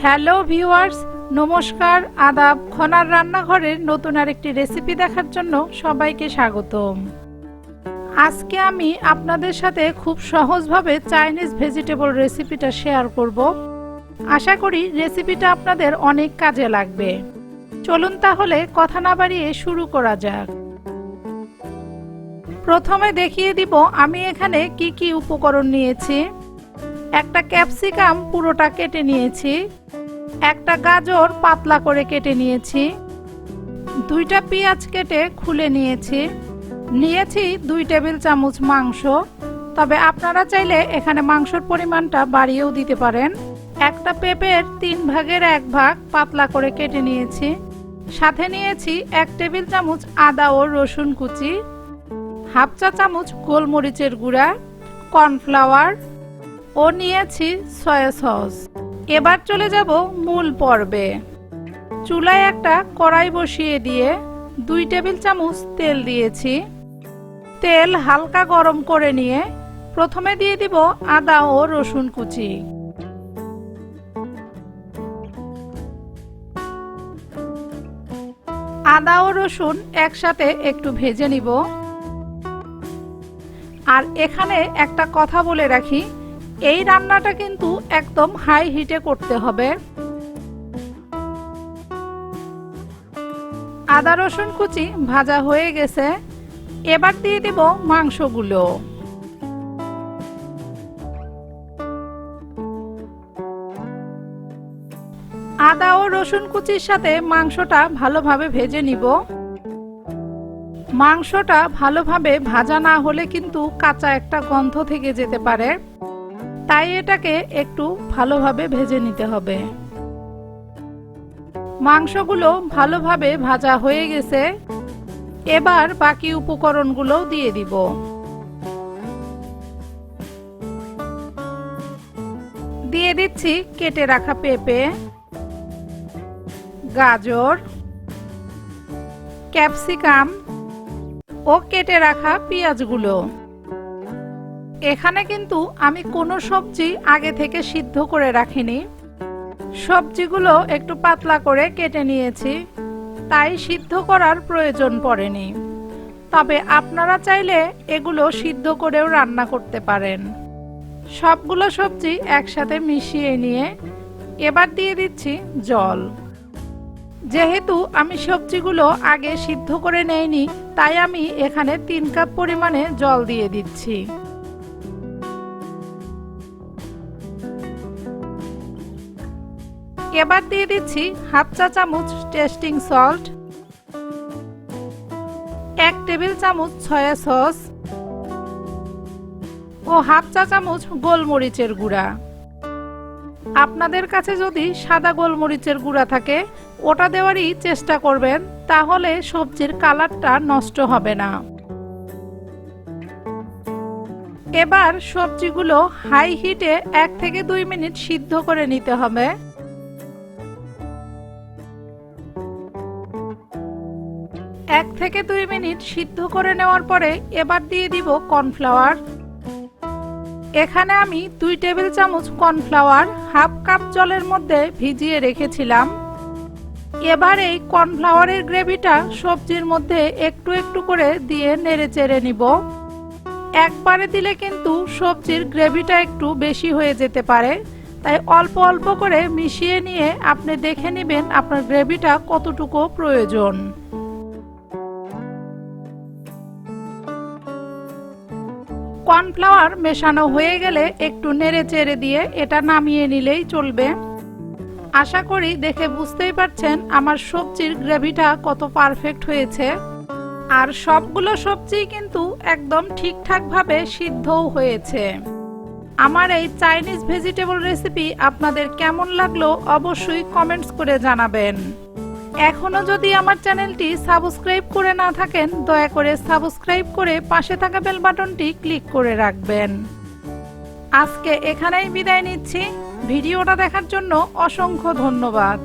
Hello viewers, নমস্কার, আদাব। খনার রান্নাঘরের নতুন আরেকটি রেসিপি দেখার জন্য সবাইকে স্বাগতম। আজকে আমি আপনাদের সাথে খুব সহজভাবে চাইনিজ ভেজিটেবল রেসিপিটা শেয়ার করব। আশা করি রেসিপিটা আপনাদের অনেক কাজে লাগবে। চলুন তাহলে কথা না বাড়িয়ে শুরু করা যাক। প্রথমে দেখিয়ে দিব আমি এখানে কি কি উপকরণ নিয়েছি। একটা ক্যাপসিকাম পুরোটা কেটে নিয়েছি, একটা গাজর পাতলা করে কেটে নিয়েছি, দুইটা পেঁয়াজ কেটে খুলে নিয়েছি, 2 টেবিল চামচ মাংস, তবে আপনারা চাইলে এখানে মাংসের পরিমাণটা বাড়িয়েও দিতে পারেন। একটা পেঁপের 3 ভাগের 1 ভাগ পাতলা করে কেটে নিয়েছি, সাথে নিয়েছি 1 টেবিল চামচ আদা ও রসুন কুচি, হাফ চা চামচ গোলমরিচের গুঁড়া, কর্নফ্লাওয়ার ও নিয়েছি সয়া সস। এবার চলে যাব মূল পর্বে। চুলায় একটা কড়াই বসিয়ে দিয়ে 2 টেবিল চামচ তেল দিয়েছি। তেল হালকা গরম করে নিয়ে প্রথমে দিয়ে দিব আদা ও রসুন কুচি। আদা ও রসুন একসাথে একটু ভেজে নিব। আর এখানে একটা কথা বলে রাখি, এই রান্নাটা কিন্তু একদম হাই হিটে করতে হবে। আদা রসুন কুচি ভাজা হয়ে গেছে, এবার দিয়ে দিব মাংসগুলো। আদা ও রসুন কুচির সাথে মাংসটা ভালোভাবে ভেজে নিব। মাংসটা ভালোভাবে ভাজা না হলে কিন্তু কাঁচা একটা গন্ধ থেকে যেতে পারে, তাই এটাকে একটু ভালোভাবে ভেজে নিতে হবে। মাংসগুলো ভালোভাবে ভাজা হয়ে গেছে, এবার বাকি উপকরণগুলো দিয়ে দিব। দিয়ে দিচ্ছি কেটে রাখা পেঁপে, গাজর, ক্যাপসিকাম ও কেটে রাখা পেঁয়াজগুলো। এখানে কিন্তু আমি কোনো সবজি আগে থেকে সিদ্ধ করে রাখিনি। সবজিগুলো একটু পাতলা করে কেটে নিয়েছি, তাই সিদ্ধ করার প্রয়োজন পড়েনি। তবে আপনারা চাইলে এগুলো সিদ্ধ করেও রান্না করতে পারেন। সবগুলো সবজি একসাথে মিশিয়ে নিয়ে এবার দিয়ে দিচ্ছি জল। যেহেতু আমি সবজিগুলো আগে সিদ্ধ করে নেইনি, তাই আমি এখানে 3 কাপ পরিমাণে জল দিয়ে দিচ্ছি। এবার দিয়ে দিচ্ছি হাফ চা চামচ টেস্টিং সল্ট, 1 টেবিল চামচ সয়া সস ও হাফ চা চামচ গোলমরিচের গুঁড়া। আপনাদের কাছে যদি সাদা গোলমরিচের গুঁড়া থাকে ওটা দেওয়ারই চেষ্টা করবেন, তাহলে সবজির কালারটা নষ্ট হবে না। এবার সবজিগুলো হাই হিটে 1 থেকে 2 মিনিট সিদ্ধ করে নিতে হবে। এক থেকে 2 মিনিট সিদ্ধ করে নেওয়ার পরে এবার দিয়ে দিব কর্নফ্লাওয়ার। এখানে আমি 2 টেবিল চামচ কর্নফ্লাওয়ার হাফ কাপ জলের মধ্যে ভিজিয়ে রেখেছিলাম। এবার এই কর্নফ্লাওয়ারের গ্রেভিটা সবজির মধ্যে একটু একটু করে দিয়ে নেড়ে চেড়ে নিব। একবারে দিলে কিন্তু সবজির গ্রেভিটা একটু বেশি হয়ে যেতে পারে, তাই অল্প অল্প করে মিশিয়ে নিয়ে আপনি দেখে নেবেন আপনার গ্রেভিটা কতটুকু প্রয়োজন। কর্নফ্লাওয়ার মেশানো হয়ে গেলে একটু নেড়ে চেড়ে দিয়ে এটা নামিয়ে নিলেই চলবে। আশা করি দেখে বুঝতেই পারছেন আমার সবজির গ্রেভিটা কত পারফেক্ট হয়েছে। আর সবগুলো সবজি কিন্তু একদম ঠিকঠাকভাবে সিদ্ধও হয়েছে। আমার এই চাইনিজ ভেজিটেবল রেসিপি আপনাদের কেমন লাগলো অবশ্যই কমেন্টস করে জানাবেন। এখনো যদি আমার চ্যানেলটি সাবস্ক্রাইব করে না থাকেন দয়া করে সাবস্ক্রাইব করে পাশে থাকা বেল বাটনটি ক্লিক করে রাখবেন। আজকে এখানেই বিদায় নিচ্ছি। ভিডিওটা দেখার জন্য অসংখ্য ধন্যবাদ।